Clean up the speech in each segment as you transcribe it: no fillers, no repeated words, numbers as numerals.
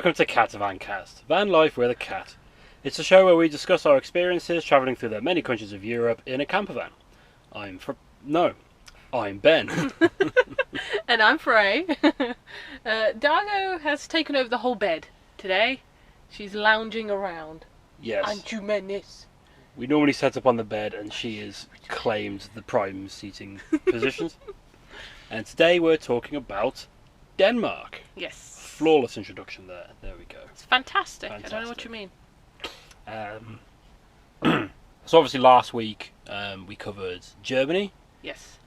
welcome to CatavanCast, van life with a cat. It's a show where we discuss our experiences travelling through the many countries of Europe in a campervan. I'm Ben. And I'm Frey. Dargo has taken over the whole bed today. She's lounging around. Yes. Anjumenis. We normally set up on the bed and she has claimed the prime seating positions. And today we're talking about Denmark. Yes. Flawless introduction there. There we go. It's fantastic. I don't know what you mean. So obviously last week we covered Germany. Yes.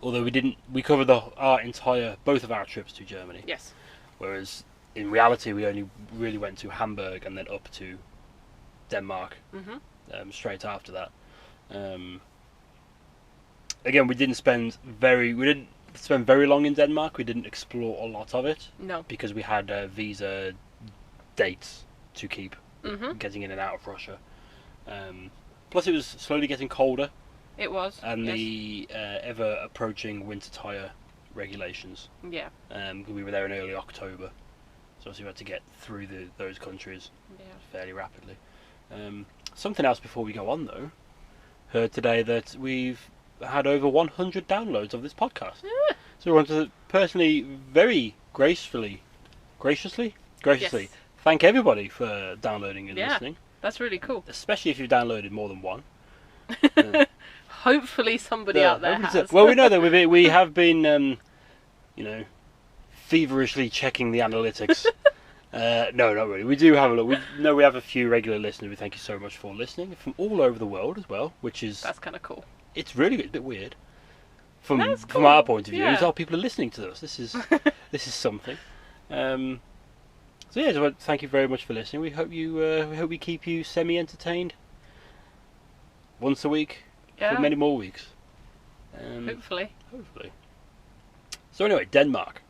Although we covered both of our trips to Germany. Yes. Whereas in reality we only really went to Hamburg and then up to Denmark. Straight after that. Again, we didn't spend very long in Denmark. We didn't explore a lot of it. No. Because we had visa dates to keep getting in and out of Russia. Plus it was slowly getting colder. It was. And yes. the ever approaching winter tyre regulations. Yeah. We were there in early October. So obviously we had to get through those countries fairly rapidly. Something else before we go on though. Heard today that we've had over 100 downloads of this podcast. Yeah. So we want to personally, very graciously Yes. thank everybody for downloading and listening. That's really cool. Especially if you've downloaded more than one. Hopefully somebody out there has. Well, we know that we have been, feverishly checking the analytics. No, not really. We do have a look. We have a few regular listeners. We thank you so much for listening from all over the world as well, which is... That's kind of cool. It's really a bit weird. From cool. our point of view, Yeah. is how people are listening to us. This is something. So thank you very much for listening. We hope we keep you semi-entertained once a week for many more weeks. Hopefully. So anyway, Denmark.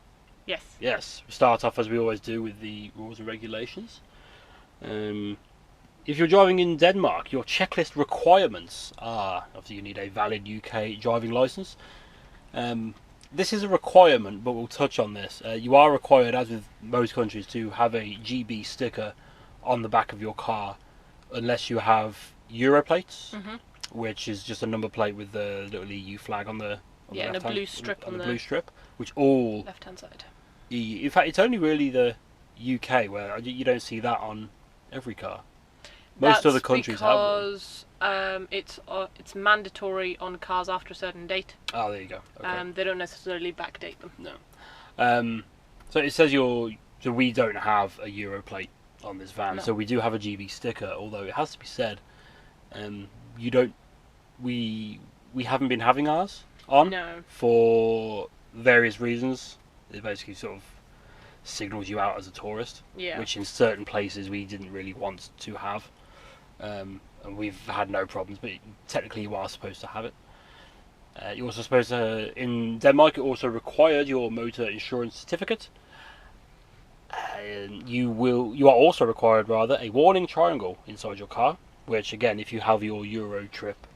Yes. Yes, we start off as we always do with the rules and regulations. If you're driving in Denmark, your checklist requirements are, obviously you need a valid UK driving licence. This is a requirement, but we'll touch on this. You are required, as with most countries, to have a GB sticker on the back of your car, unless you have Euro plates, which is just a number plate with the little EU flag on the and a blue strip on the blue strip, which all left-hand side. In fact, it's only really the UK where you don't see that on every car. Most other countries have one. It's mandatory on cars after a certain date. Oh, there you go. Okay. They don't necessarily backdate them. No. So it says so we don't have a Euro plate on this van. No. So we do have a GB sticker. Although it has to be said, we haven't been having ours on for various reasons. It basically sort of signals you out as a tourist, which in certain places we didn't really want to have. And we've had no problems, but technically you are supposed to have it. You're also supposed to, in Denmark, it also required your motor insurance certificate. You are also required, a warning triangle inside your car, which again, if you have your Euro trip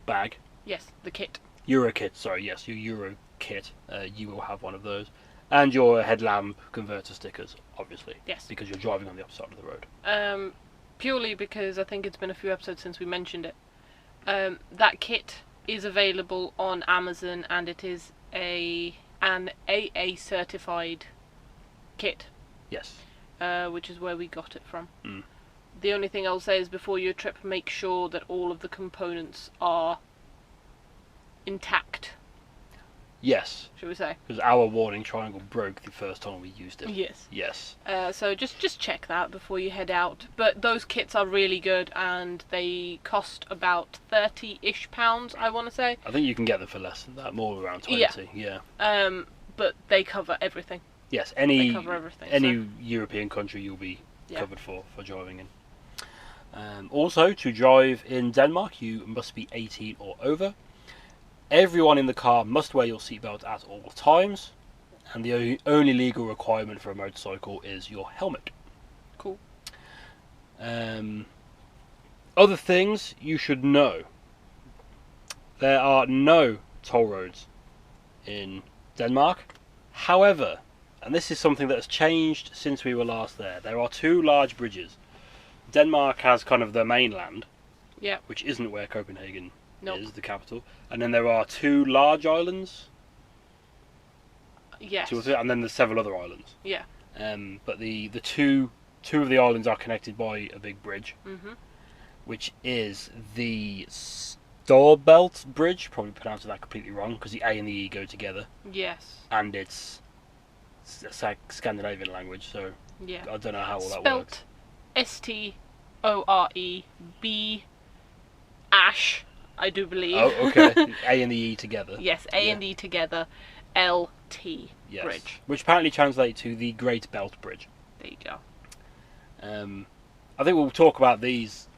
bag. Yes, the kit. Euro kit, sorry, yes, your Euro kit, you will have one of those. And your headlamp converter stickers, obviously. Yes. Because you're driving on the opposite side of the road. Purely because I think it's been a few episodes since we mentioned it. That kit is available on Amazon, and it is an AA certified kit. Yes. Which is where we got it from. The only thing I'll say is before your trip, make sure that all of the components are intact. Yes. Shall we say? Because our warning triangle broke the first time we used it. Yes. Yes. So just check that before you head out. But those kits are really good, and they cost about £30-ish, I want to say. I think you can get them for less than that, more around 20. Yeah. But they cover everything. Yes. They cover everything. Any European country you'll be covered for driving in. Also, to drive in Denmark, you must be 18 or over. Everyone in the car must wear your seatbelt at all times, and the only legal requirement for a motorcycle is your helmet. Cool. Other things you should know. There are no toll roads in Denmark. However, and this is something that has changed since we were last there. There are 2 large bridges. Denmark has kind of the mainland, which isn't where Copenhagen is, the capital. And then there are 2 large islands. Yes. 2 or 3, and then there's several other islands. Yeah. But the two of the islands are connected by a big bridge, which is the Storebælt Bridge. Probably pronounced that completely wrong because the A and the E go together. Yes. And it's a Scandinavian language, so I don't know how all that works. Storebæ, Ash, I do believe. Oh, okay. A and the E together. Yes, A and E together. LT Bridge. Which apparently translates to the Great Belt Bridge. There you go. I think we'll talk about these.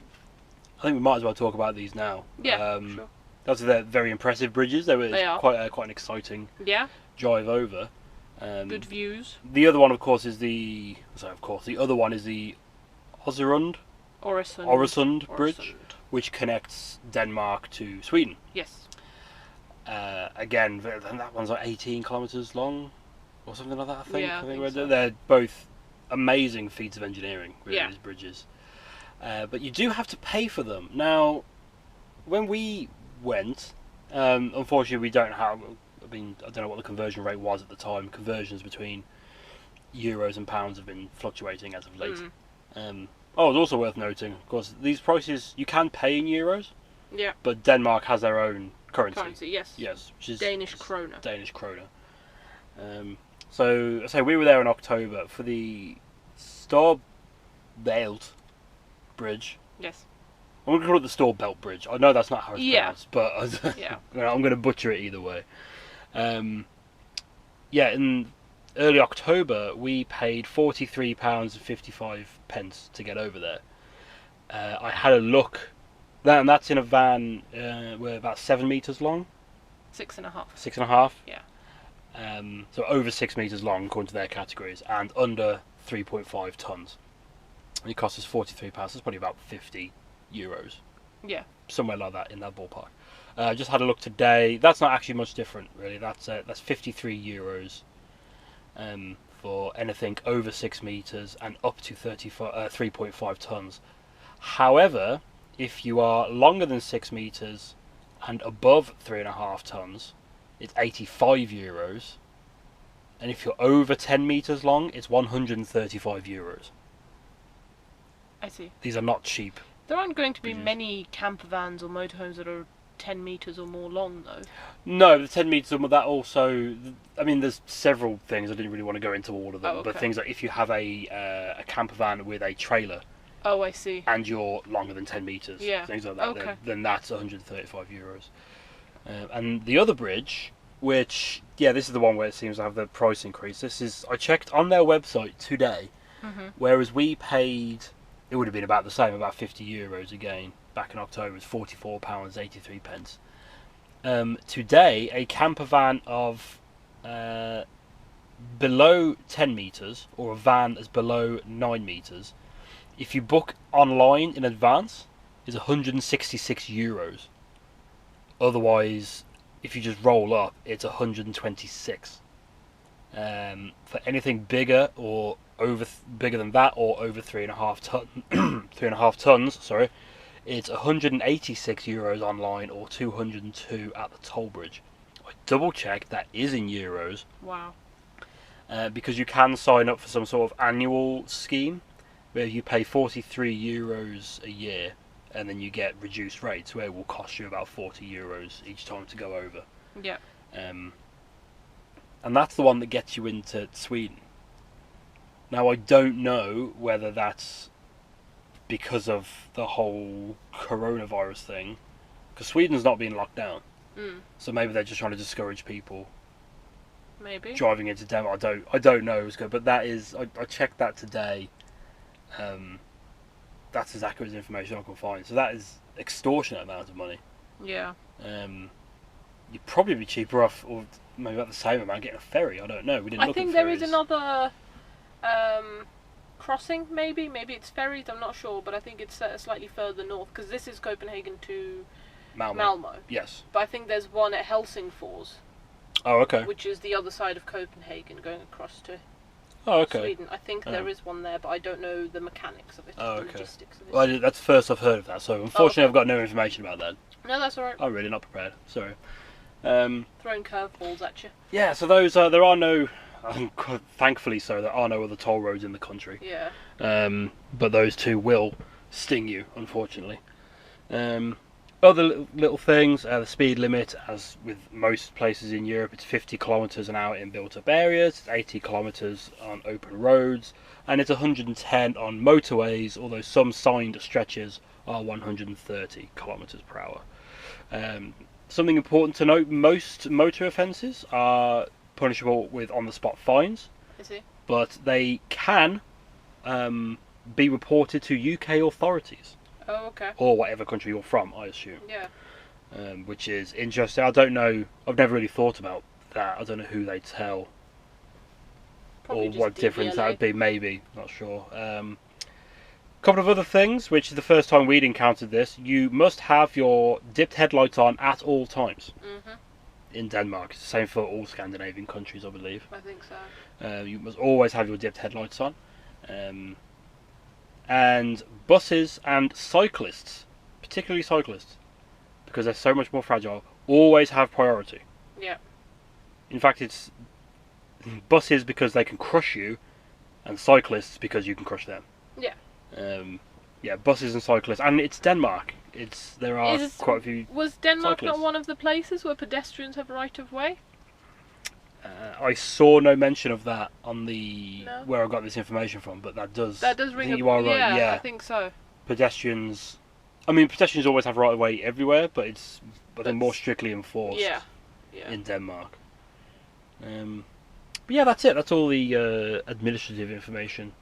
I think we might as well talk about these now. Yeah, sure. They're very impressive bridges. They are quite an exciting drive over. Good views. The other one, of course, is the other one is the Øresund Bridge, which connects Denmark to Sweden. Yes. Again, that one's like 18 kilometers long, or something like that. I think. Yeah, I think so. They're both amazing feats of engineering. Really, these bridges. But you do have to pay for them. Now, when we went, unfortunately, we don't have. I mean, I don't know what the conversion rate was at the time. Conversions between euros and pounds have been fluctuating as of late. It's also worth noting, of course, these prices you can pay in euros. Yeah. But Denmark has their own currency. Yes, which is Danish kroner. So I say we were there in October for the Storebælt Bridge. Yes. I'm going to call it the Storebælt Bridge. I know that's not how it's pronounced, but I'm going to butcher it either way. In early October we paid £43.55 to get over there. I had a look. That's in a van we're about 7 meters long. 6.5. 6.5. Yeah. So over 6 meters long according to their categories, and under 3.5 tons. And it cost us £43. That's probably about €50. Yeah. Somewhere like that, in that ballpark. Just had a look today. That's not actually much different, really. That's €53 for anything over 6 meters and up to 3.5 tons. However, if you are longer than 6 meters and above 3.5 tons, it's €85. And if you're over 10 meters long, it's €135. I see. These are not cheap. There aren't going to be many campervans or motorhomes that are 10 meters or more long, though. No, the 10 meters, that also. I mean, there's several things. I didn't really want to go into all of them, but things like if you have a campervan with a trailer. Oh, I see. And you're longer than 10 meters. Yeah. Things like that. Then that's €135. And the other bridge, which this is the one where it seems to have the price increase. I checked on their website today, whereas we paid. It would have been about the same, about €50 again. Back in October, it's £44.83. Today, a campervan of below 10 meters, or a van that's below 9 meters, if you book online in advance, is €166. Otherwise, if you just roll up, it's 126. For anything bigger or bigger than that, or over 3.5 tons, sorry, it's €186 online or 202 at the toll bridge. I double checked, that is in euros. Wow. Because you can sign up for some sort of annual scheme where you pay €43 a year, and then you get reduced rates where it will cost you about €40 each time to go over. Yeah. And that's the one that gets you into Sweden. Now, I don't know whether that's because of the whole coronavirus thing, because Sweden's not being locked down. So maybe they're just trying to discourage people. Maybe. Driving into Denmark. I don't know. But that is, I checked that today. That's as accurate as information I can find. So that is extortionate amount of money. Yeah. You'd probably be cheaper off, or maybe about the same amount, getting a ferry. I don't know. We didn't look at ferries. I think there is another crossing, maybe it's ferries, I'm not sure, but I think it's slightly further north, because this is Copenhagen to Malmo. Yes. But I think there's one at Helsingfors. Oh, okay. Which is the other side of Copenhagen, going across to Sweden. I think there is one there, but I don't know the mechanics of it, the logistics of it. Well, that's the first I've heard of that, so unfortunately I've got no information about that. No, that's alright. I'm really not prepared, sorry. Throwing curveballs at you. Yeah, so those there are no, thankfully so, there are no other toll roads in the country. Yeah. But those two will sting you, unfortunately. Other little things, the speed limit, as with most places in Europe, it's 50 kilometres an hour in built-up areas, it's 80 kilometres on open roads, and it's 110 on motorways, although some signed stretches are 130 kilometres per hour. Something important to note, most motor offences are punishable with on-the-spot fines. Is it? But they can be reported to UK authorities. Oh, okay. Or whatever country you're from, I assume. Yeah. Which is interesting. I don't know. I've never really thought about that. I don't know who they tell. Probably or what DVLA. Difference that would be. Maybe. Not sure. Couple of other things, which is the first time we'd encountered this. You must have your dipped headlights on at all times. In Denmark. It's the same for all Scandinavian countries, I believe. I think so. You must always have your dipped headlights on. And buses and cyclists, particularly cyclists, because they're so much more fragile, always have priority. Yeah. In fact, it's buses because they can crush you, and cyclists because you can crush them. Yeah. Yeah, buses and cyclists, and it's Denmark. There are quite a few. Was Denmark cyclists. not one of the places where pedestrians have right of way? I saw no mention of that on where I got this information from, but that does ring a bell. You are right. Yeah, I think so. Pedestrians always have right of way everywhere, but they're more strictly enforced. Yeah. In Denmark. But yeah, that's it. That's all the administrative information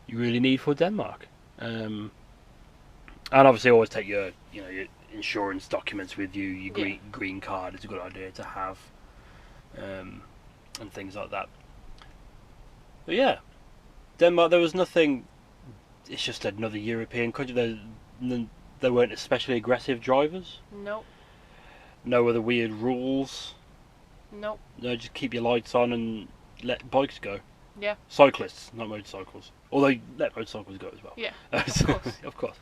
you really need for Denmark. And obviously, always take your insurance documents with you. Your green card is a good idea to have. And things like that. But yeah, Denmark, there was nothing. It's just another European country. There weren't especially aggressive drivers. Nope. No other weird rules. Nope. No, just keep your lights on and let bikes go. Yeah. Cyclists, not motorcycles. Although let motorcycles go as well. Yeah. Of course. Of course.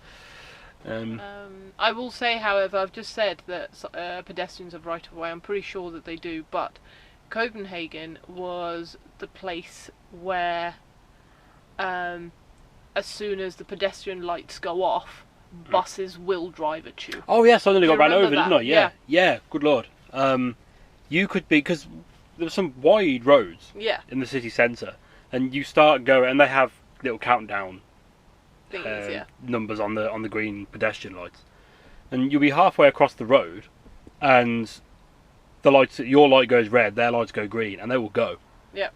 I will say, however, I've just said that pedestrians have right of way. I'm pretty sure that they do, but Copenhagen was the place where, as soon as the pedestrian lights go off, buses will drive at you. Oh yes, I nearly got ran over, that? didn't I? Yeah. Yeah. Good lord. You could be, because there were some wide roads. Yeah. In the city centre, and you start going, and they have little countdown numbers on the green pedestrian lights, and you'll be halfway across the road, and your light goes red, their lights go green, and they will go. Yeah.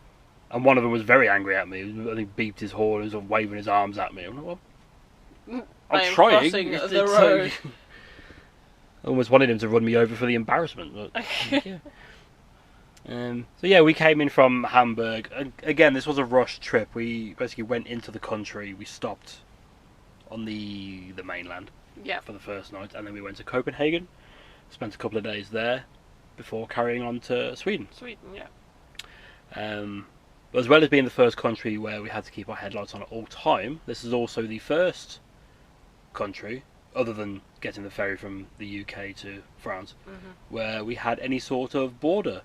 And one of them was very angry at me. I think beeped his horn and was waving his arms at me. I'm like, well, I'm trying. Crossing the road. I almost wanted him to run me over for the embarrassment. But, yeah. So yeah, we came in from Hamburg. Again, this was a rushed trip. We basically went into the country. We stopped on the mainland for the first night, and then we went to Copenhagen. Spent a couple of days there before carrying on to Sweden. As well as being the first country where we had to keep our headlights on at all time, this is also the first country, other than getting the ferry from the UK to France, where we had any sort of border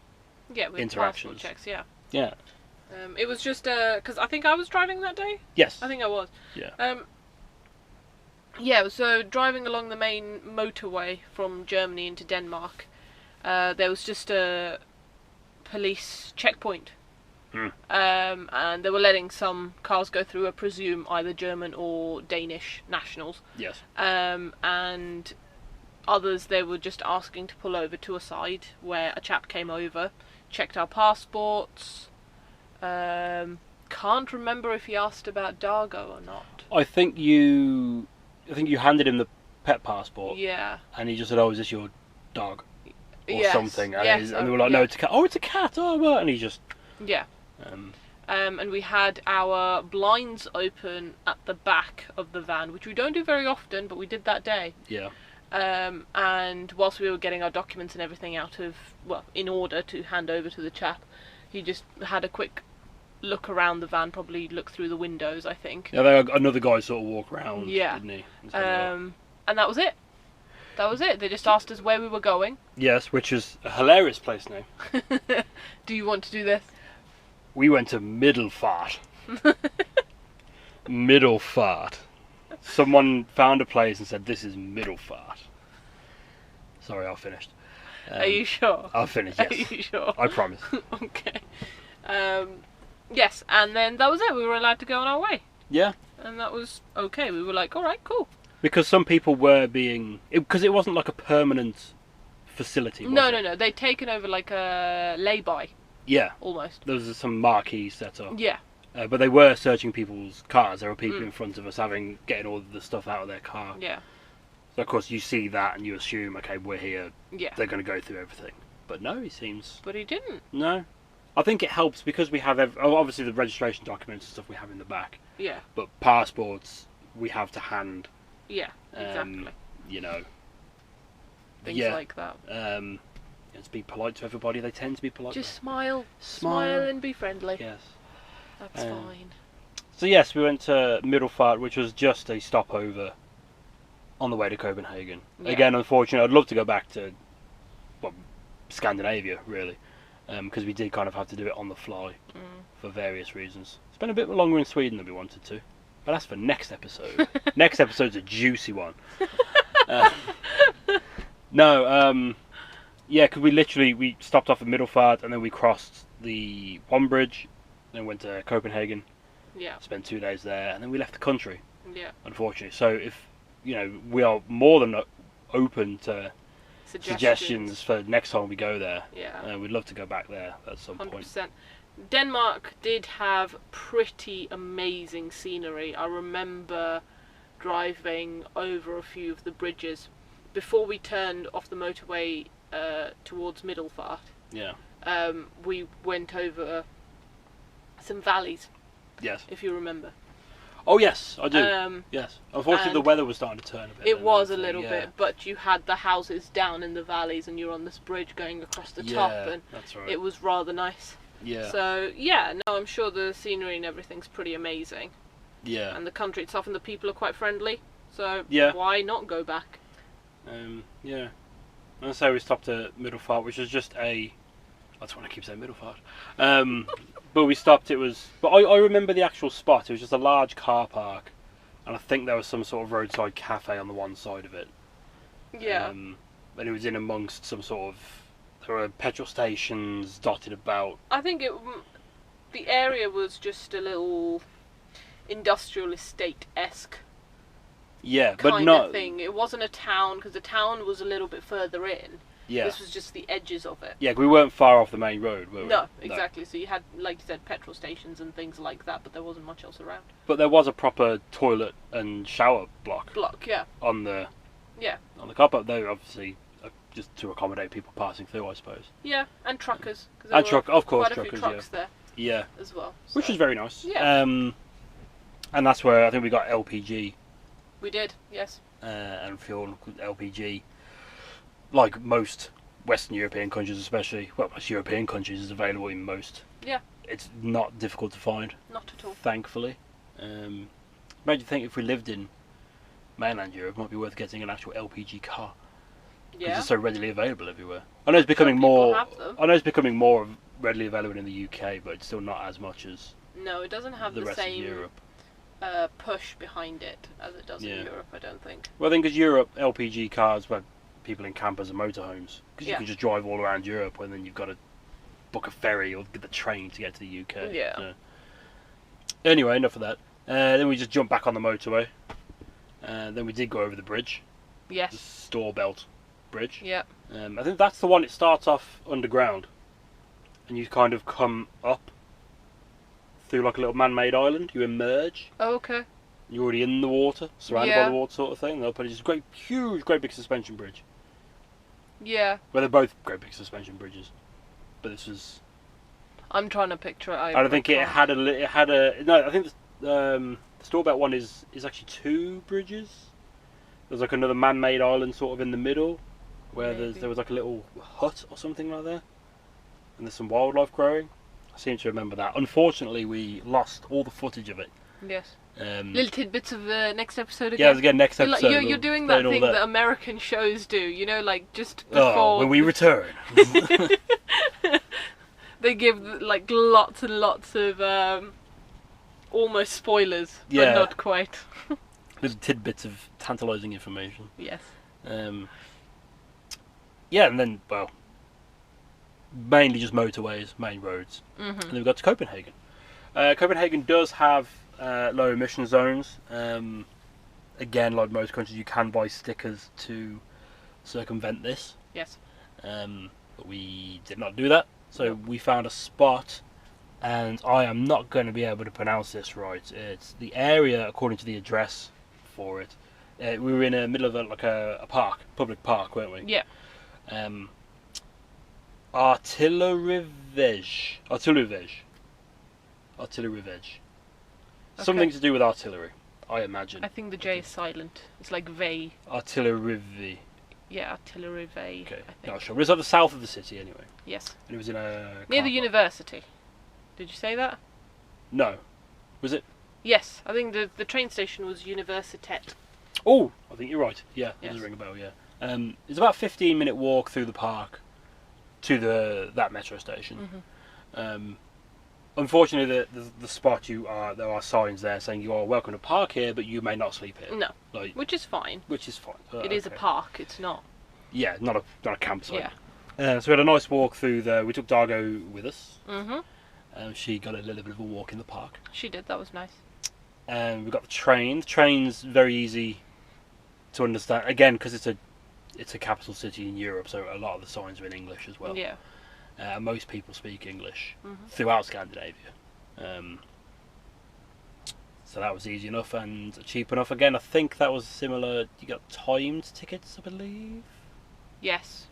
interactions. Passport checks, yeah. It was just because I think I was driving that day. Yes, I think I was. Yeah. So driving along the main motorway from Germany into Denmark, there was just a police checkpoint. And they were letting some cars go through, I presume either German or Danish nationals. Yes. And others they were just asking to pull over to a side where a chap came over, checked our passports. Can't remember if he asked about Dargo or not. I think you handed him the pet passport. Yeah. And he just said, "Oh, is this your dog?" Or something. And, and they were like, yeah. "No, it's a cat." "Oh, it's a cat." "Oh, well," and he just. Yeah. And we had our blinds open at the back of the van, which we don't do very often, but we did that day. Yeah. And whilst we were getting our documents and everything in order to hand over to the chap, he just had a quick look around the van, probably look through the windows, I think. Yeah, another guy sort of walk around, yeah. didn't he? And that was it. That was it. They just asked us where we were going. Yes, which is a hilarious place name. Do you want to do this? We went to Middelfart. Middelfart. Someone found a place and said, this is Middelfart. Sorry, I'll finish. Are you sure? I'll finish, yes. Are you sure? I promise. Okay. Yes, and then that was it. We were allowed to go on our way. Yeah. And that was okay. We were like, alright, cool. Because some people were being... Because it wasn't like a permanent facility, was it? No. They'd taken over like a lay-by. Yeah. Almost. There was some marquees set up. Yeah. But they were searching people's cars. There were people in front of us getting all the stuff out of their car. Yeah. So of course you see that and you assume, okay, we're here. Yeah. They're going to go through everything. But no, he seems... But he didn't. No. I think it helps because we have... obviously the registration documents and stuff we have in the back. Yeah. But passports we have to hand. Yeah, exactly. You know. Things like that. Just be polite to everybody. They tend to be polite. Just smile. Smile and be friendly. Yes. That's fine. So yes, we went to Middelfart, which was just a stopover on the way to Copenhagen. Yeah. Again, unfortunately, I'd love to go back to Scandinavia, really, because we did kind of have to do it on the fly for various reasons. It's been a bit longer in Sweden than we wanted to, but that's for next episode. Next episode's a juicy one. Yeah, because we stopped off at Middelfart and then we crossed the one bridge, then went to Copenhagen. Yeah. Spent 2 days there, and then we left the country. Yeah. Unfortunately, so if we are more than open to suggestions for next time we go there. Yeah. We'd love to go back there at some 100%. Point. Denmark did have pretty amazing scenery. I remember driving over a few of the bridges before we turned off the motorway towards Middelfart. Yeah. We went over some valleys. Yes. If you remember. Oh yes, I do. Yes. Unfortunately, the weather was starting to turn a bit. It was a little bit, but you had the houses down in the valleys, and you're on this bridge going across the top, and that's right. It was rather nice. Yeah. So yeah, no, I'm sure the scenery and everything's pretty amazing. Yeah. And the country itself and the people are quite friendly. So why not go back? Yeah. And so we stopped at Middelfart, which was just that's what I keep saying, Middelfart. But we stopped, but I remember the actual spot. It was just a large car park, and I think there was some sort of roadside cafe on the one side of it. Yeah. And it was in amongst some sort of, there were petrol stations dotted about. I think the area was just a little industrial estate-esque. Yeah, but kind not of thing. It wasn't a town, because the town was a little bit further in. Yeah. This was just the edges of it. Yeah, we weren't far off the main road, were we? No, exactly. No. So you had, like you said, petrol stations and things like that, but there wasn't much else around. But there was a proper toilet and shower block. Yeah. On the car park, though, obviously, just to accommodate people passing through, I suppose. Yeah, and truckers. And of course, quite a few trucks there. Yeah. As well. So. Which was very nice. Yeah. And that's where I think we got LPG. We did, yes. And fuel, LPG. Like most Western European countries, especially, most European countries, is available in most. Yeah. It's not difficult to find. Not at all. Thankfully. Imagine think if we lived in mainland Europe, it might be worth getting an actual LPG car. Because it's so readily available everywhere. I know it's becoming more. I know it's becoming more readily available in the UK, but it's still not as much as. No, it doesn't have the rest same of Europe. Push behind it as it does in Europe, I don't think. Well, I think as Europe, LPG cars, people in campers and motorhomes, because you can just drive all around Europe, and then you've got to book a ferry or get the train to get to the UK. Yeah. So. Anyway, enough of that. Then we just jumped back on the motorway. Then we did go over the bridge. Yes. The Storebelt Bridge. Yeah. I think that's the one. It starts off underground, and you kind of come up through like a little man-made island. You emerge. Oh, okay. You're already in the water, surrounded by the water, sort of thing. They'll put just a great big suspension bridge. Yeah. Well, they're both great big suspension bridges, but this was. I'm trying to picture it. I don't think it had a. No, I think the Storebelt one is actually 2 bridges. There's like another man-made island sort of in the middle, where there was like a little hut or something like that, and there's some wildlife growing. I seem to remember that. Unfortunately, we lost all the footage of it. Yes. Little tidbits of next episode again. Yeah, again, next episode. You're doing that thing that American shows do, you know, like just before... when we return. They give, like, lots and lots of almost spoilers, but not quite. Little tidbits of tantalising information. Yes. Yeah, and then, well, mainly just motorways, main roads. And then we got to Copenhagen. Copenhagen does have low emission zones. Again, like most countries, you can buy stickers to circumvent this. Yes. But we did not do that. So we found a spot, and I am not going to be able to pronounce this right. It's the area, according to the address for it. We were in the middle of a park, public park, weren't we? Yeah. Artillerivej. Something to do with artillery, I imagine. I think the J is silent. It's like vey. Artillerivi. Yeah, artillery vey. Okay, not sure. But it's at the south of the city anyway. Yes. And it was in a... Near the university. Did you say that? No. Was it? Yes, I think the train station was Universitet. Oh, I think you're right. Yeah, yes. Does ring a bell, yeah. It's about a 15-minute walk through the park to that metro station. Unfortunately, the spot there are signs there saying you are welcome to park here, but you may not sleep here. No, which is fine. It is a park. It's not. Yeah, not a campsite. Yeah. So we had a nice walk through there. We took Dargo with us. She got a little bit of a walk in the park. She did. That was nice. And we got the train. The train's very easy to understand. Again, because it's a capital city in Europe, so a lot of the signs are in English as well. Yeah. Most people speak English throughout Scandinavia. So that was easy enough and cheap enough. Again, I think that was similar. You got timed tickets, I believe. Yes.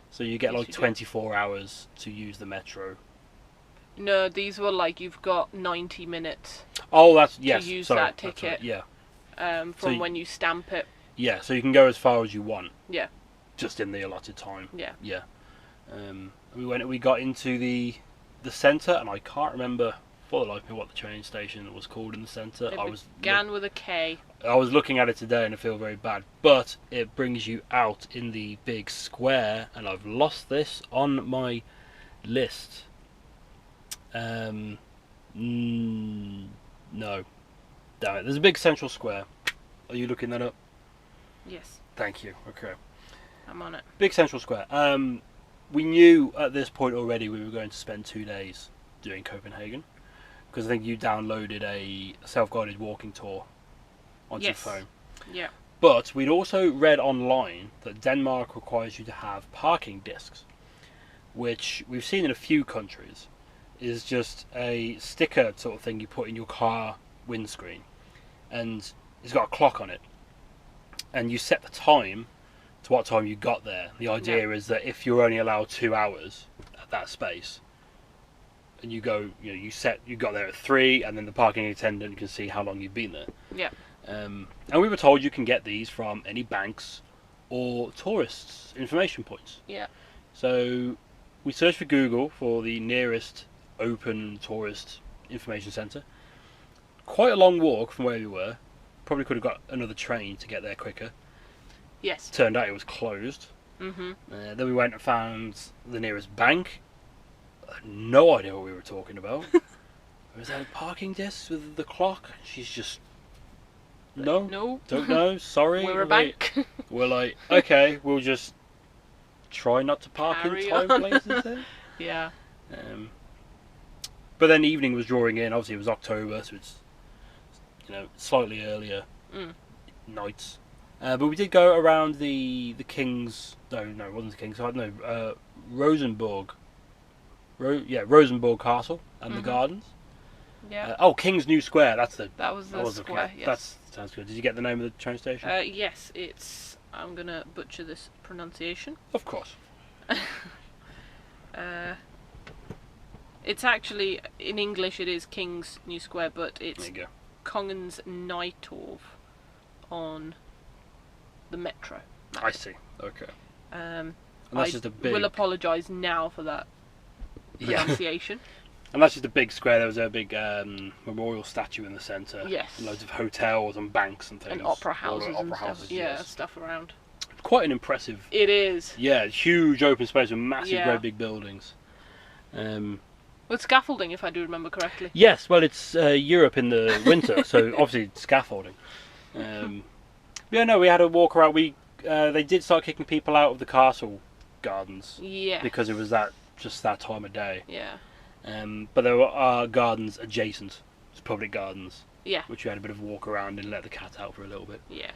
So you get like 24 hours to use the metro. No, these were like you've got 90 minutes. Oh, that's yes. To use that ticket. Right, yeah. From when you stamp it. Yeah, so you can go as far as you want. Yeah. Just in the allotted time. Yeah. Yeah. We got into the centre, and I can't remember for the life of me what the train station was called in the centre. It began with a K. I was looking at it today and I feel very bad, but it brings you out in the big square, and I've lost this on my list. No. Damn it. There's a big central square. Are you looking that up? Yes. Thank you. Okay. I'm on it. Big central square. We knew at this point already we were going to spend 2 days doing Copenhagen, because I think you downloaded a self-guided walking tour onto your phone. Yeah. But we'd also read online that Denmark requires you to have parking discs, which we've seen in a few countries, is just a sticker sort of thing you put in your car windscreen, and it's got a clock on it, and you set the time to what time you got there. The idea is that if you're only allowed 2 hours at that space, and you got there at 3, and then the parking attendant can see how long you've been there. Yeah. And we were told you can get these from any banks or tourists' information points. Yeah. So we searched for Google for the nearest open tourist information centre. Quite a long walk from where we were. Probably could have got another train to get there quicker. Yes. Turned out it was closed. Then we went and found the nearest bank. No idea what we were talking about. Was that a parking desk with the clock? She's just... No. Don't know. Sorry. We're a bank. We're like, okay, we'll just try not to park in time places then. Yeah. But then evening was drawing in. Obviously it was October, so it's slightly earlier nights. But we did go around the King's... No, it wasn't the King's. No, Rosenborg. Rosenborg Castle and the gardens. Yeah. King's New Square. That was the square. Okay. Yes. That sounds good. Did you get the name of the train station? Yes, it's... I'm gonna butcher this pronunciation. Of course. It's actually, in English it is King's New Square, but it's Kongens Nytorv on the metro. I see. Okay. And that's just a big... will apologise now for that pronunciation. And that's just a big square. There was a big memorial statue in the centre. Yes. Loads of hotels and banks and things. And opera houses and stuff. Yeah, yes. stuff around. It's quite an impressive... It is. Yeah, huge open space with massive, great big buildings. With scaffolding, if I do remember correctly. Yes, well, it's Europe in the winter, so obviously scaffolding. Yeah, no, we had a walk around. They did start kicking people out of the castle gardens. Yeah. Because it was just that time of day. Yeah. But there are gardens adjacent to public gardens. Yeah. Which we had a bit of a walk around and let the cat out for a little bit. Yeah.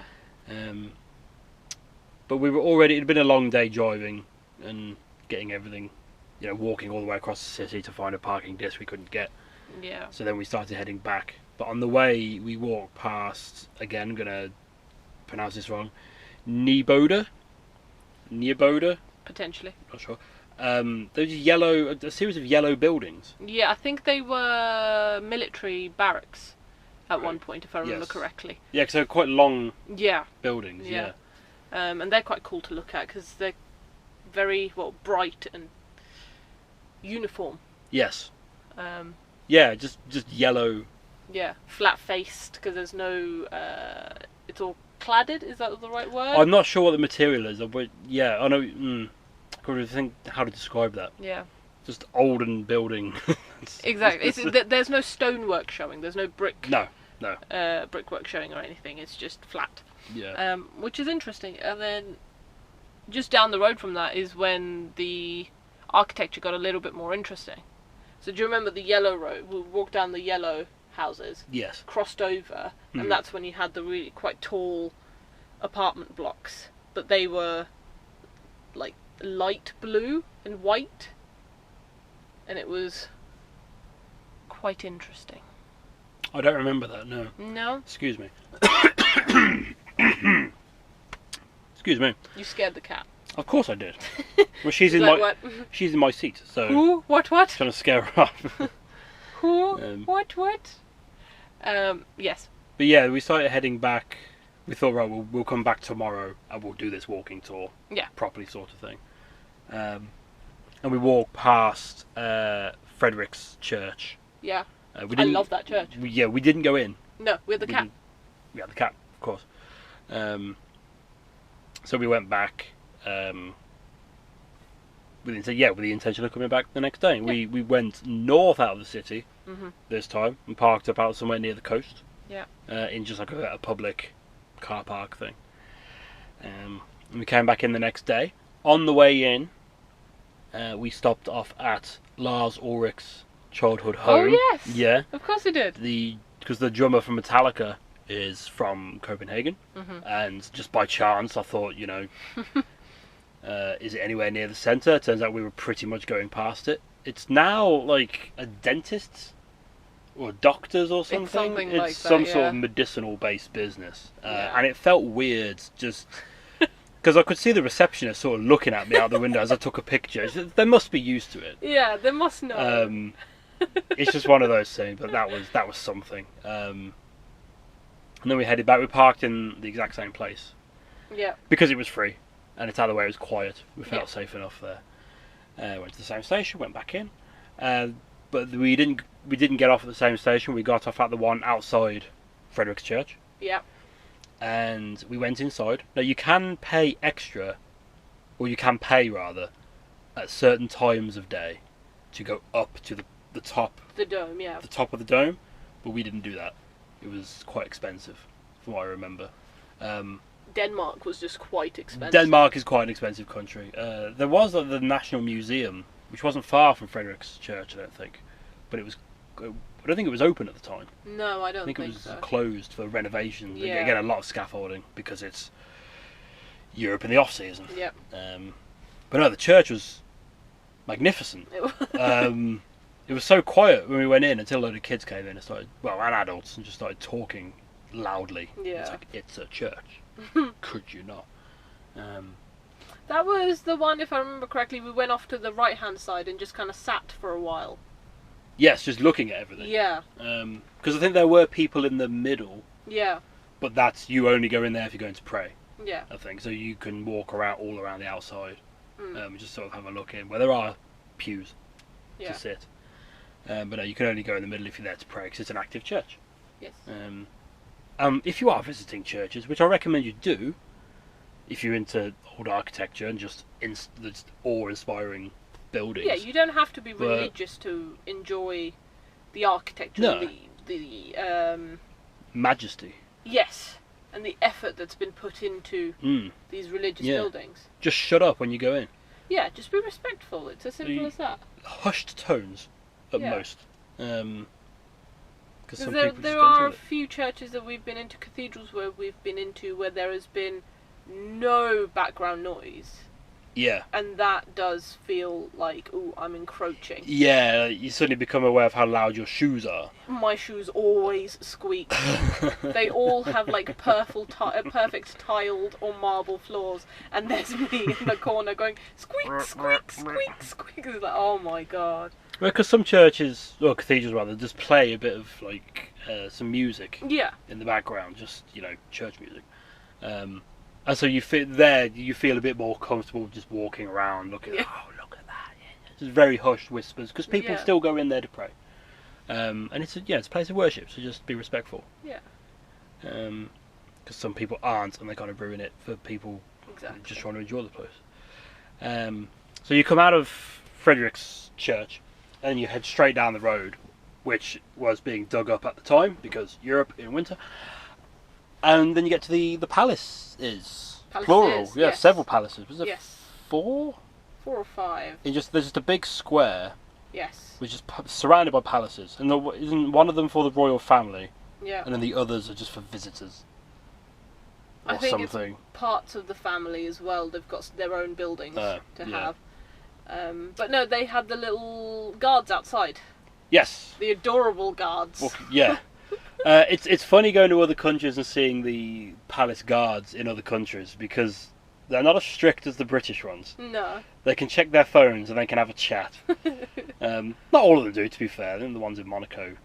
But we were it had been a long day driving and getting everything, walking all the way across the city to find a parking disc we couldn't get. Yeah. So then we started heading back. But on the way, we walked past, again, I'm going to pronounce this wrong, Nieboda? Potentially. Not sure. Those a series of yellow buildings. Yeah, I think they were military barracks at one point, if I remember correctly. Yeah, because they're quite long buildings. Yeah. And they're quite cool to look at because they're very, bright and uniform. Yes. Yeah, just yellow. Yeah, flat-faced because there's no... it's all cladded, is that the right word? I'm not sure what the material is, but yeah, I know... I can't really think how to describe that. Yeah. Just olden building. Exactly. There's no stonework showing, there's no brick... No. brickwork showing or anything, it's just flat. Yeah. Which is interesting. And then just down the road from that is when the architecture got a little bit more interesting. So do you remember the yellow road? We walked down the yellow houses. Yes. Crossed over, and that's when you had the really quite tall apartment blocks, but they were like light blue and white, and it was quite interesting. I don't remember that. No. No. Excuse me. Excuse me. You scared the cat. Of course I did. Well, she's in my seat, so. Who? What? Trying to scare her off. Who? What? Yes. But yeah, we started heading back. We thought, right, we'll come back tomorrow and we'll do this walking tour. Yeah. Properly, sort of thing. And we walked past Frederick's church. Yeah. I love that church. We didn't go in. No, we had the cat. We had the cat, of course. So we went back with the intention of coming back the next day. Yeah. We went north out of the city this time and parked up out somewhere near the coast. Yeah. In just like a public car park thing. And we came back in the next day. On the way in, we stopped off at Lars Ulrich's childhood home. Oh yes. Yeah. Of course we did. Because the drummer from Metallica is from Copenhagen, and just by chance I thought, is it anywhere near the centre? Turns out we were pretty much going past it. It's now like a dentist's or a doctor's or something. It's some sort of medicinal based business, and it felt weird just because I could see the receptionist sort of looking at me out the window as I took a picture. They must be used to it. Yeah, they must know. It's just one of those things, but that was something. And then we headed back. We parked in the exact same place. Yeah. Because it was free, and it's out of the way. It was quiet. We felt safe enough there. Went to the same station. Went back in, but we didn't get off at the same station. We got off at the one outside Frederick's Church. Yeah. And we went inside. Now you can pay extra, or you can pay rather, at certain times of day, to go up to the top. The dome, yeah. The top of the dome, but we didn't do that. It was quite expensive, from what I remember. Denmark was just quite expensive. Denmark is quite an expensive country. There was the National Museum, which wasn't far from Frederick's Church, I don't think. But I don't think it was open at the time. No, I don't think so. I think it was closed for renovations. Yeah. Again, a lot of scaffolding, because it's Europe in the off-season. Yep. But no, the church was magnificent. It was so quiet when we went in until a load of kids came in and adults, and just started talking loudly. Yeah. It's like, it's a church. Could you not? That was the one, if I remember correctly, we went off to the right-hand side and just kind of sat for a while. Yes, just looking at everything. Yeah. Because I think there were people in the middle. Yeah. But you only go in there if you're going to pray. Yeah. I think. So you can walk all around the outside. Just sort of have a look in, where there are pews to sit. But no, you can only go in the middle if you're there to pray, because it's an active church. Yes. If you are visiting churches, which I recommend you do, if you're into old architecture and just awe-inspiring buildings. Yeah, you don't have to be religious to enjoy the architecture. No. The majesty. Yes, and the effort that's been put into these religious buildings. Just shut up when you go in. Yeah, just be respectful. It's as simple as that. Hushed tones at most. Because there are a few churches that we've been into, cathedrals where we've been into, where there has been no background noise. Yeah. And that does feel like, ooh, I'm encroaching. Yeah, you suddenly become aware of how loud your shoes are. My shoes always squeak. They all have like perfect tiled or marble floors, and there's me in the corner going squeak, squeak, squeak, squeak. It's like, oh my god. Well, because some churches, or cathedrals rather, just play a bit of like some music in the background, just church music. And so you feel a bit more comfortable just walking around, looking. Oh, look at that! Yeah. Just very hushed whispers, because people still go in there to pray. And it's a place of worship, so just be respectful. Yeah. Because some people aren't, and they kind of ruin it for people just trying to enjoy the place. So you come out of Frederick's church, and you head straight down the road, which was being dug up at the time because Europe in winter. And then you get to the palaces. Plural. Yeah, yes. Several palaces. Was there 4? 4 or 5. There's just a big square. Yes. Which is surrounded by palaces. And isn't one of them for the royal family? Yeah. And then the others are just for visitors. Or I think something. It's parts of the family as well. They've got their own buildings to have. But no, they had the little guards outside. Yes. The adorable guards. Well, yeah. It's funny going to other countries and seeing the palace guards in other countries, because they're not as strict as the British ones. No. They can check their phones and they can have a chat. Not all of them do, to be fair. I think the ones in Monaco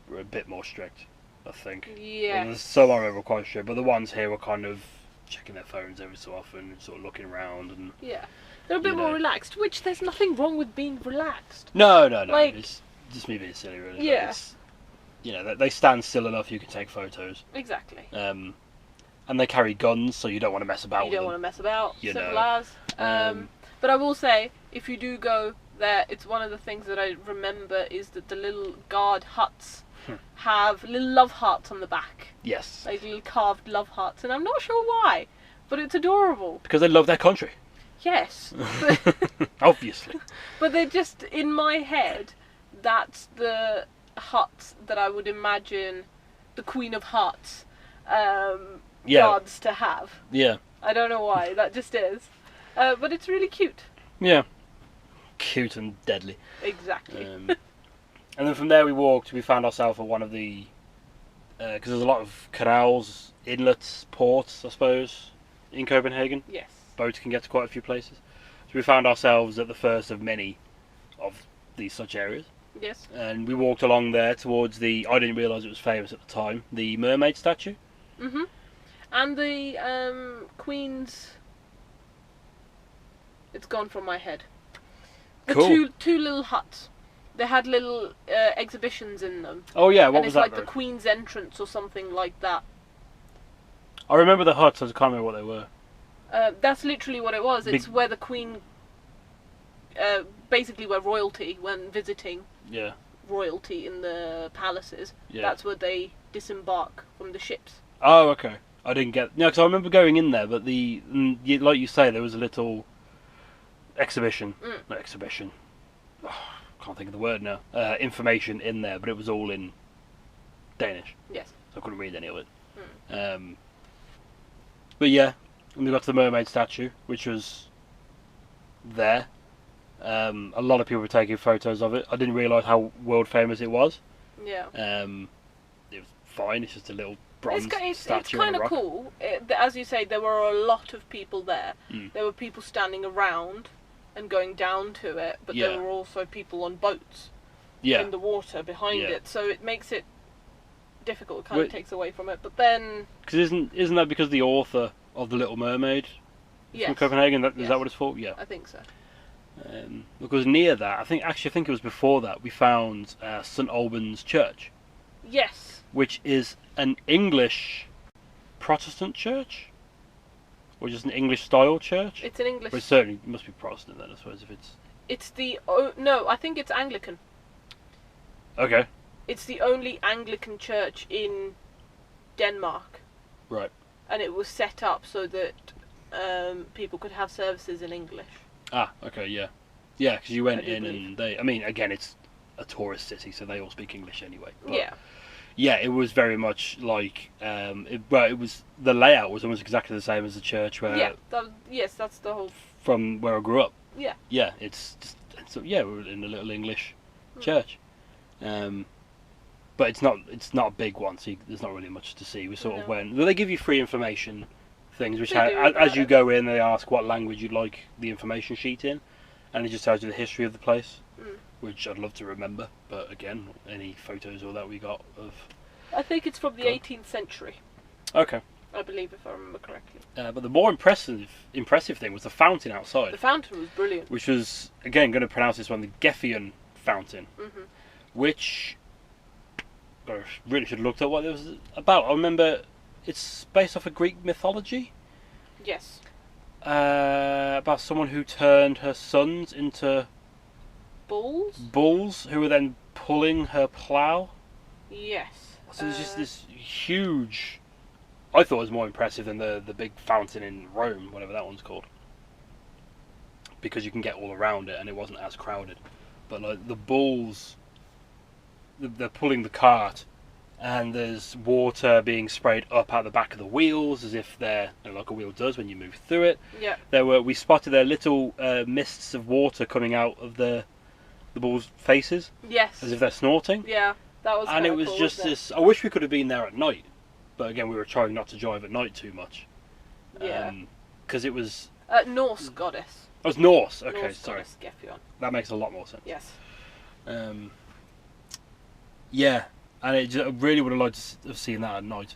were a bit more strict, I think. Yeah. Well, some I remember were quite strict, but the ones here were kind of checking their phones every so often, sort of looking around and. Yeah. They're a bit more relaxed, which there's nothing wrong with being relaxed. No. Like, it's just me being silly, really. Yeah. They stand still enough you can take photos. Exactly. And they carry guns, so you don't want to mess about with them. You don't want to mess about, simple know. as. But I will say, if you do go there, it's one of the things that I remember is that the little guard huts have little love hearts on the back. Yes. Like little carved love hearts, and I'm not sure why, but it's adorable. Because they love their country. Yes. Obviously. But they're just, in my head, that's the huts that I would imagine the Queen of Hearts guards to have. Yeah. I don't know why, that just is. But it's really cute. Yeah. Cute and deadly. Exactly. And then from there we found ourselves at one of the... because there's a lot of canals, inlets, ports, I suppose, in Copenhagen. Yes. Boats can get to quite a few places. So we found ourselves at the first of many of these such areas. Yes. And we walked along there towards I didn't realise it was famous at the time, the mermaid statue. Mhm. And the Queen's... It's gone from my head. The cool. two little huts. They had little exhibitions in them. Oh yeah, what was that? And it's like the Queen's entrance or something like that. I remember the huts, I just can't remember what they were. That's literally what it was. It's where the Queen... basically where royalty, when visiting royalty in the palaces, that's where they disembark from the ships. Oh, okay. I didn't get... No, because I remember going in there, but like you say, there was a little exhibition. Not exhibition. Oh, can't think of the word now. Information in there, but it was all in Danish. Yes. So I couldn't read any of it. But yeah, and we got to the mermaid statue, which was there. A lot of people were taking photos of it. I didn't realise how world famous it was. Yeah. It was fine. It's just a little bronze statue. It's kind of cool. As you say, there were a lot of people there. There were people standing around and going down to it, but there were also people on boats in the water behind it. So it makes it difficult. It kind of takes away from it. But then... Because isn't that because the author of The Little Mermaid from Copenhagen? Is that what it's for? Yeah. I think so. Because near that, I think it was before that, we found St Albans Church. Yes. Which is an English Protestant church? Or just an English style church? It's an English... But it certainly must be Protestant then, I suppose, if it's... It's the... no, I think it's Anglican. Okay. It's the only Anglican church in Denmark. Right. And it was set up so that people could have services in English. Ah, okay, yeah. Yeah, because you went in and they... I mean, again, it's a tourist city, so they all speak English anyway. But yeah. Yeah, it was very much like... it was... The layout was almost exactly the same as the church where... Yeah, yes, that's the whole... From where I grew up. Yeah. Yeah, it's just... So, yeah, we were in a little English church. But it's not a big one, so there's not really much to see. We sort of went... Well, they give you free information things, which as you go in, they ask what language you'd like the information sheet in, and it just tells you the history of the place, which I'd love to remember. But again, any photos or that we got of... I think it's from the 18th century. Okay. I believe, if I remember correctly. But the more impressive thing was the fountain outside. The fountain was brilliant. Which was, again, going to pronounce this one, the Geffian fountain, which... I really should have looked at what it was about. I remember it's based off of Greek mythology. Yes. About someone who turned her sons into... Bulls? Bulls, who were then pulling her plough. Yes. So there's just this huge... I thought it was more impressive than the big fountain in Rome, whatever that one's called. Because you can get all around it and it wasn't as crowded. But like the bulls... They're pulling the cart, and there's water being sprayed up out the back of the wheels, as if they're like a wheel does when you move through it. Yeah. We spotted their little mists of water coming out of the bulls' faces. Yes. As if they're snorting. Yeah, that was. And it was cool, just this. I wish we could have been there at night, but again, we were trying not to drive at night too much. Yeah. Because it was. Norse goddess. Oh, it was Norse. Okay, Norse sorry. Goddess Gefjon. That makes a lot more sense. Yes. Yeah, and I really would have liked to have seen that at night.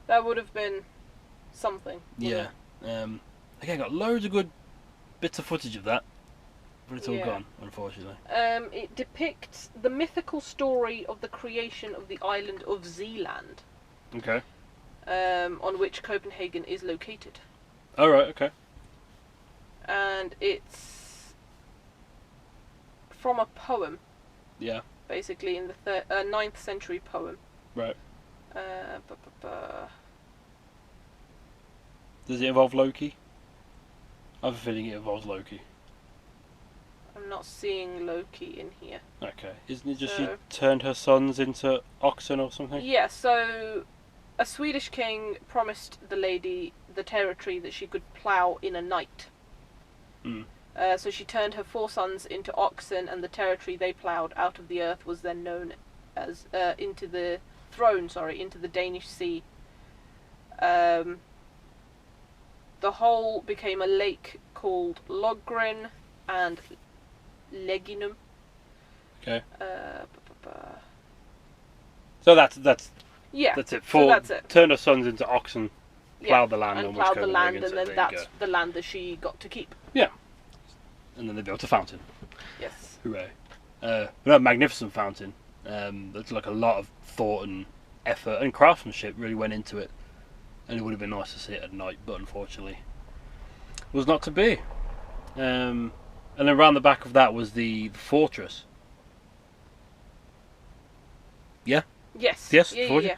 That would have been something. Yeah. Again, got loads of good bits of footage of that, but it's all gone, unfortunately. It depicts the mythical story of the creation of the island of Zealand. Okay. On which Copenhagen is located. All right. Okay. And it's from a poem. Yeah. Basically, in the 9th century poem. Right. Does it involve Loki? I have a feeling it involves Loki. I'm not seeing Loki in here. Okay. Isn't it just she turned her sons into oxen or something? Yeah, so a Swedish king promised the lady the territory that she could plough in a night. So she turned her 4 sons into oxen, and the territory they ploughed out of the earth was then known as into the Danish Sea. The whole became a lake called Logren and Leginum. Okay. So that's it. So that's it. Turned her sons into oxen, ploughed the land, and ploughed the land, and then that's the land that she got to keep. Yeah. And then they built a fountain. Yes. Hooray. A magnificent fountain. There's like a lot of thought and effort and craftsmanship really went into it. And it would have been nice to see it at night, but unfortunately was not to be. And then around the back of that was the fortress. Yeah? Yes. Yes, Yeah.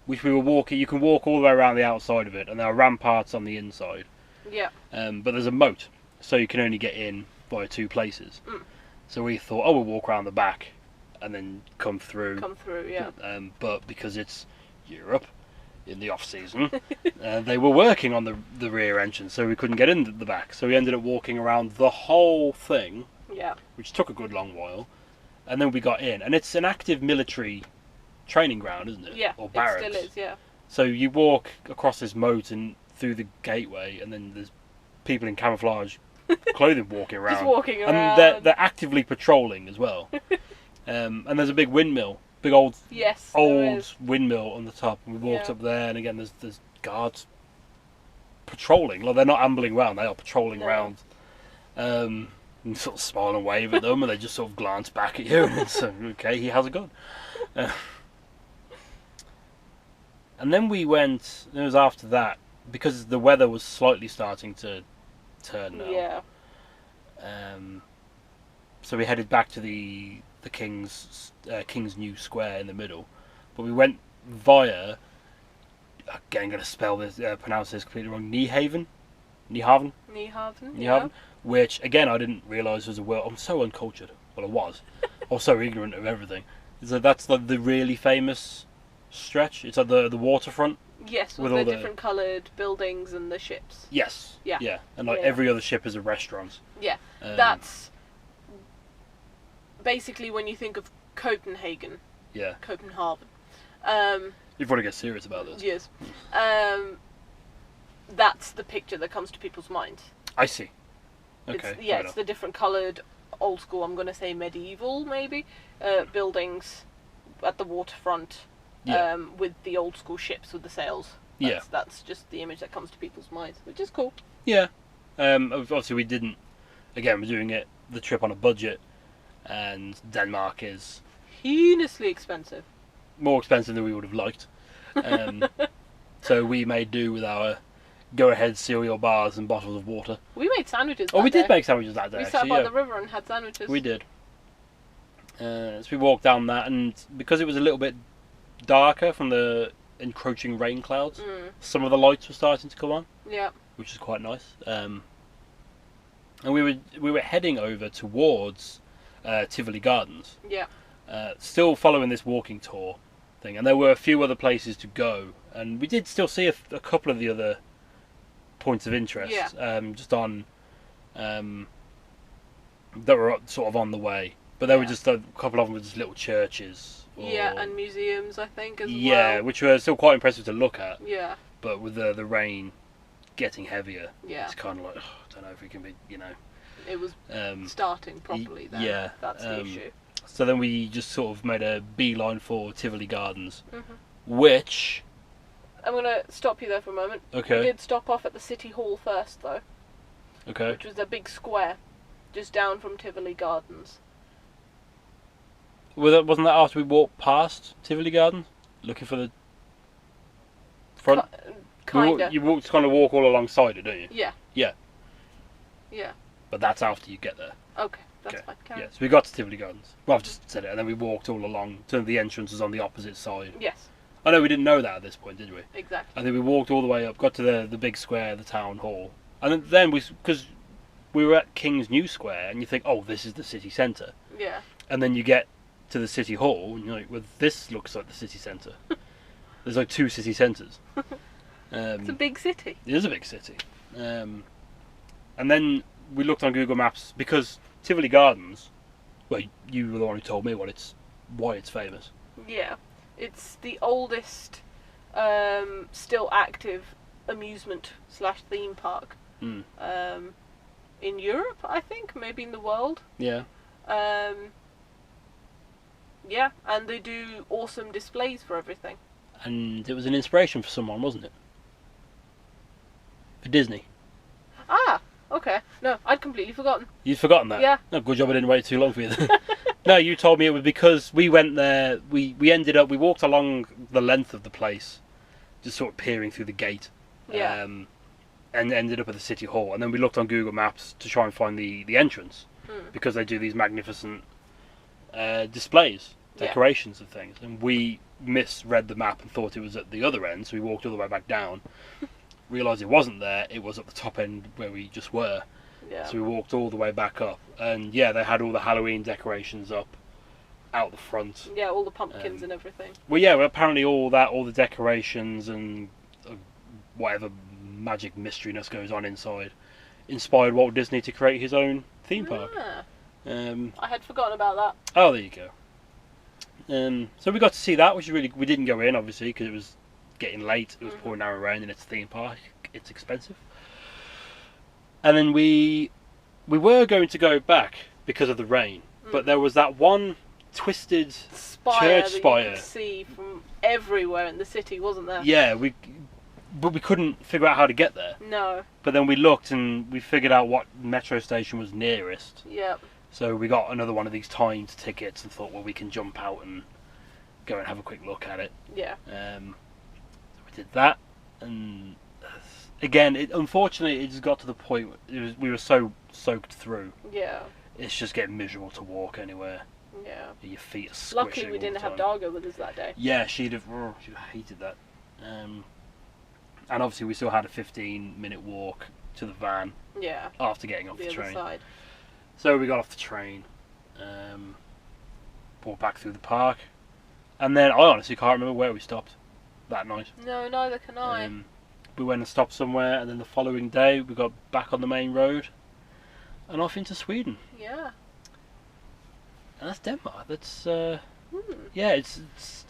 Which we were walking. You can walk all the way around the outside of it, and there are ramparts on the inside. Yeah. But there's a moat, so you can only get in via 2 places. So we thought, we'll walk around the back and then come through. Yeah. But because it's Europe in the off season, they were working on the rear entrance, so we couldn't get in the back. So we ended up walking around the whole thing. Yeah. Which took a good long while, and then we got in, and it's an active military training ground, isn't it? Yeah. Or barracks. It still is. Yeah. So you walk across this moat and through the gateway, and then there's people in camouflage clothing walking around. Just walking around. And they're actively patrolling as well. And there's a big windmill, big old windmill on the top. And we walked up there, and again there's guards patrolling. Like, they're not ambling around; they are patrolling around And sort of smile and wave at them, and they just sort of glance back at you, and it's okay, he has a gun. And then we went, it was after that, because the weather was slightly starting to turn now. Yeah. So we headed back to the King's New Square in the middle, but we went via, again, I'm going to pronounce this completely wrong, Nyhavn, Yeah. which again I didn't realise was a word. I'm so uncultured. Well, I was so ignorant of everything. So that's like the really famous stretch. It's at the waterfront. Yes, with the different coloured buildings and the ships. Yes. Yeah. Yeah, and like every other ship is a restaurant. Yeah, that's basically when you think of Copenhagen. Yeah. Copenhagen. You've got to get serious about this. Yes. That's the picture that comes to people's minds. I see. Okay. It's the different coloured, old school, I'm going to say medieval maybe, buildings at the waterfront with the old school ships with the sails. That's just the image that comes to people's minds, which is cool. Yeah. Obviously we didn't, again, we're doing the trip on a budget, and Denmark is heinously expensive. More expensive than we would have liked. So we made do with our go-ahead cereal bars and bottles of water. We made sandwiches we did make sandwiches that day. We sat by the river and had sandwiches. We did. So we walked down that, and because it was a little bit darker from the encroaching rain clouds, some of the lights were starting to come on. Yeah. Which is quite nice. And we were heading over towards Tivoli Gardens. Yeah. Still following this walking tour thing, and there were a few other places to go, and we did still see a couple of the other points of interest. Yeah. Just on that were sort of on the way, but there were just a couple of them were just little churches. And museums, I think, as well. Yeah, which were still quite impressive to look at. Yeah. But with the rain getting heavier, it's kind of like, I don't know if we can be, It was starting properly then. Yeah. That's the issue. So then we just sort of made a beeline for Tivoli Gardens, which... I'm going to stop you there for a moment. Okay. We did stop off at the City Hall first, though. Okay. Which was a big square, just down from Tivoli Gardens. Wasn't that after we walked past Tivoli Gardens? Looking for the front? Kinda. You kind of walk all alongside it, don't you? Yeah. Yeah. Yeah. But that's after you get there. Okay, that's fine. Yeah, so we got to Tivoli Gardens. Well, I've just said it, and then we walked all along to the entrance was on the opposite side. Yes. I know we didn't know that at this point, did we? Exactly. And then we walked all the way up, got to the big square, the town hall. And then because we were at King's New Square, and you think, oh, this is the city centre. Yeah. And then you get to the city hall, and you're like, well, this looks like the city centre. There's like two city centres. It's a big city. It is a big city. And then we looked on Google Maps, because Tivoli Gardens, well, you were the one who told me why it's famous. Yeah. It's the oldest still active amusement/theme park in Europe, I think, maybe in the world. Yeah. Yeah, and they do awesome displays for everything. And it was an inspiration for someone, wasn't it? For Disney. Ah, okay. No, I'd completely forgotten. You'd forgotten that? Yeah. No, good job I didn't wait too long for you then. No, you told me it was because we went there, we walked along the length of the place, just sort of peering through the gate. Yeah. And ended up at the City Hall. And then we looked on Google Maps to try and find the entrance, because they do these magnificent displays, decorations of things. And we misread the map and thought it was at the other end, so we walked all the way back down. Realised it wasn't there, it was at the top end where we just were. Yeah. So we walked all the way back up, and yeah, they had all the Halloween decorations up out the front. Yeah, all the pumpkins and everything. Well, yeah, well, apparently all the decorations and whatever magic mysteryness goes on inside inspired Walt Disney to create his own theme park. I had forgotten about that. Oh, there you go. So we got to see that, which is really... We didn't go in, obviously, because it was getting late. It was pouring down rain, and it's a theme park. It's expensive. And then we were going to go back because of the rain, but there was that one twisted church spire that you could see from everywhere in the city, wasn't there? Yeah, but we couldn't figure out how to get there. No. But then we looked and we figured out what metro station was nearest. Yep. So we got another one of these timed tickets and thought, well, we can jump out and go and have a quick look at it. Yeah. So we did that, and again, unfortunately, it just got to the point we were so soaked through. Yeah. It's just getting miserable to walk anywhere. Yeah. Your feet are squishing. Luckily, we didn't have Dargo with us that day. Yeah, she'd have hated that. And obviously, we still had a 15-minute walk to the van. Yeah. After getting off the train. Other side. So we got off the train, walked back through the park, and then I honestly can't remember where we stopped that night. No, neither can I. We went and stopped somewhere, and then the following day we got back on the main road and off into Sweden. Yeah. And that's Denmark. That's yeah, it's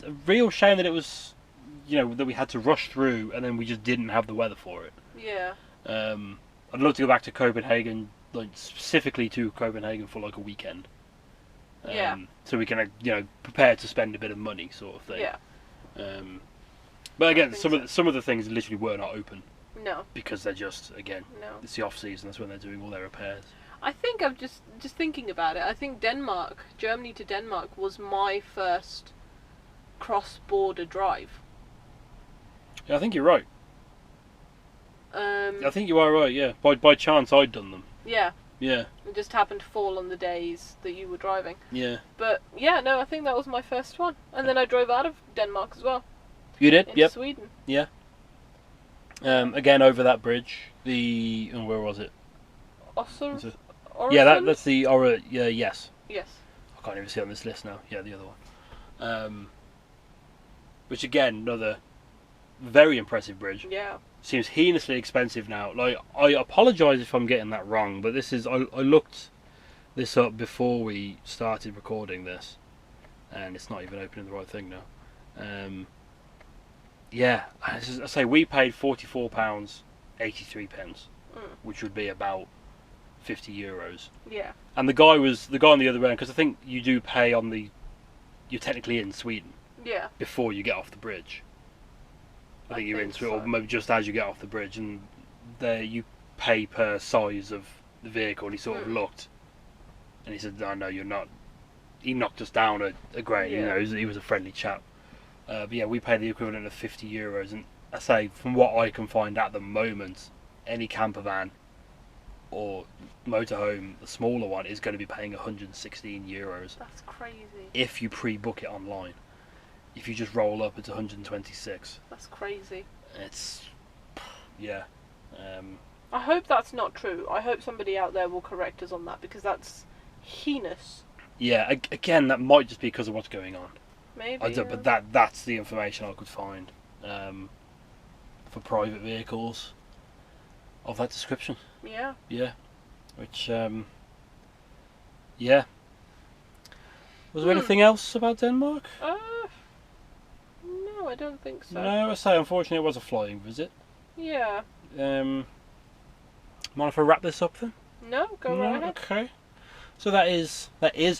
a real shame that it was, that we had to rush through, and then we just didn't have the weather for it. Yeah. I'd love to go back to Copenhagen, like specifically to Copenhagen for like a weekend. Yeah. So we can, prepare to spend a bit of money, sort of thing. Yeah. But again, some of the things literally were not open. No. Because they're just, again, it's the off season. That's when they're doing all their repairs. I think I'm just thinking about it. I think Germany to Denmark was my first cross-border drive. Yeah, I think you're right. I think you are right. Yeah, by chance I'd done them. Yeah. Yeah. It just happened to fall on the days that you were driving. Yeah. But yeah, no, I think that was my first one, and then I drove out of Denmark as well. You did? Into Sweden. Yeah. Again over that bridge. Where was it? Orsund? Yeah, that's the yes. Yes. I can't even see on this list now. Yeah, the other one. Which again, another very impressive bridge. Yeah. Seems heinously expensive now. Like, I apologise if I'm getting that wrong, but this is I looked this up before we started recording this, and it's not even opening the right thing now. Yeah, I say we paid £44.83, which would be about €50. Yeah. And the guy on the other end, because I think you do pay you're technically in Sweden. Yeah. Before you get off the bridge. I think you're in Sweden, or maybe just as you get off the bridge, and there you pay per size of the vehicle. And he sort of looked, and he said, "No, you're not." He knocked us down a grade. Yeah. He was a friendly chap. But yeah, we paid the equivalent of €50, and I say from what I can find at the moment, any campervan or motorhome, the smaller one, is going to be paying €116. That's crazy. If you pre-book it online. If you just roll up, it's 126. That's crazy. It's, yeah. I hope that's not true. I hope somebody out there will correct us on that, because that's heinous. Yeah, again, that might just be because of what's going on. Maybe. But that's the information I could find for private vehicles of that description. Yeah. Yeah. Which, yeah. Was there anything else about Denmark? No, I don't think so. No, I say unfortunately it was a flying visit. Yeah. Mind if I wrap this up then? No, go right ahead. Okay. So that is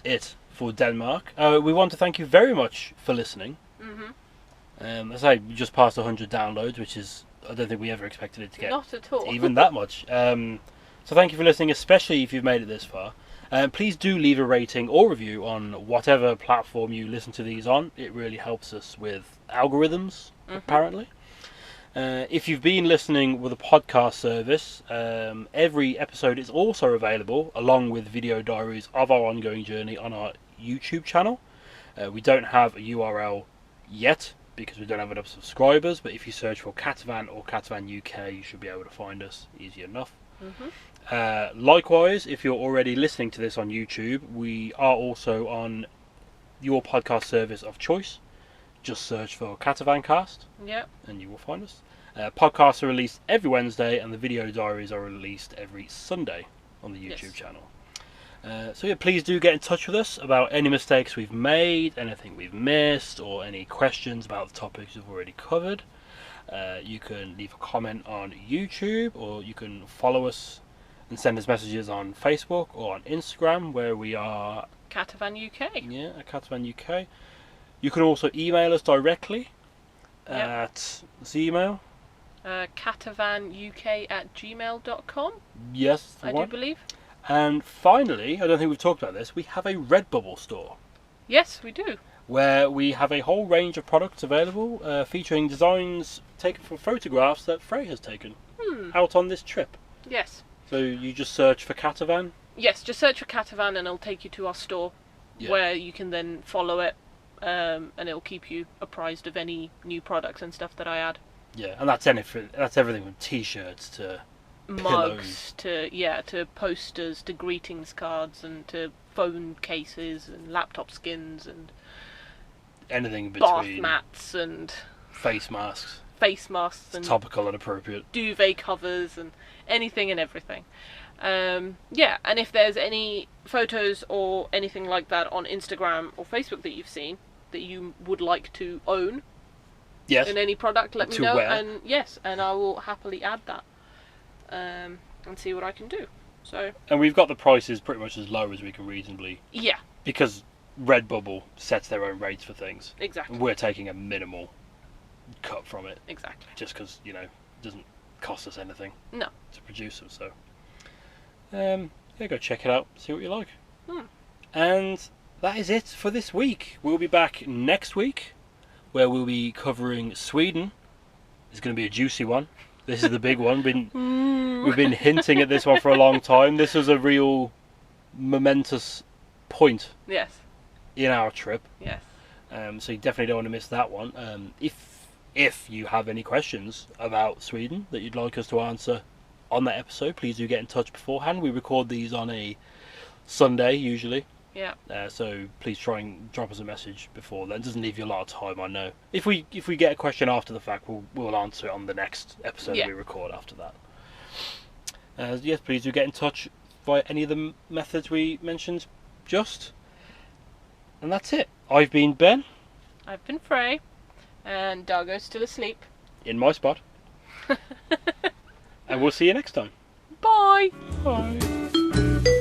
it for Denmark. We want to thank you very much for listening. As I say, we just passed 100 downloads, which is, I don't think we ever expected it to get not at all even that much. So thank you for listening, especially if you've made it this far. Please do leave a rating or review on whatever platform you listen to these on. It really helps us with algorithms, apparently. If you've been listening with a podcast service, every episode is also available along with video diaries of our ongoing journey on our YouTube channel. We don't have a URL yet because we don't have enough subscribers, but if you search for Catavan or Catavan UK, you should be able to find us easy enough. Likewise, if you're already listening to this on YouTube, we are also on your podcast service of choice. Just search for CatavanCast, and you will find us. Podcasts are released every Wednesday, and the video diaries are released every Sunday on the YouTube channel. So yeah, please do get in touch with us about any mistakes we've made, anything we've missed, or any questions about the topics we've already covered. You can leave a comment on YouTube, or you can follow us and send us messages on Facebook or on Instagram, where we are Catavan UK. Yeah, at Catavan UK. You can also email us directly at this email, CatavanUK@gmail.com. Yes, I do believe. And finally, I don't think we've talked about this, we have a Redbubble store. Yes, we do. Where we have a whole range of products available, featuring designs taken from photographs that Frey has taken out on this trip. Yes. So you just search for Catavan? Yes, just search for Catavan and it'll take you to our store, where you can then follow it, and it'll keep you apprised of any new products and stuff that I add. Yeah, and that's everything from t-shirts to mugs pillows. to posters to greetings cards and to phone cases and laptop skins and anything in between. Bath mats and face masks and topical and appropriate duvet covers and anything and everything. And if there's any photos or anything like that on Instagram or Facebook that you've seen that you would like to own, in any product, let me know. And I will happily add that and see what I can do. So, and we've got the prices pretty much as low as we can reasonably. Yeah. Because Redbubble sets their own rates for things. Exactly. We're taking a minimal cut from it. Exactly. Just because, it doesn't cost us anything. No. To produce them, so. Go check it out, see what you like. And that is it for this week. We'll be back next week, where we'll be covering Sweden. It's going to be a juicy one. This is the big one. We've been hinting at this one for a long time. This was a real momentous point. Yes. In our trip. Yes. So you definitely don't want to miss that one. If you have any questions about Sweden that you'd like us to answer on that episode, please do get in touch beforehand. We record these on a Sunday usually. Yeah. So please try and drop us a message before then. It doesn't leave you a lot of time, I know. If we get a question after the fact, we'll answer it on the next episode we record after that. Yes, please do get in touch via any of the methods we mentioned just. And that's it. I've been Ben. I've been Frey. And Dargo's still asleep. In my spot. And we'll see you next time. Bye. Bye.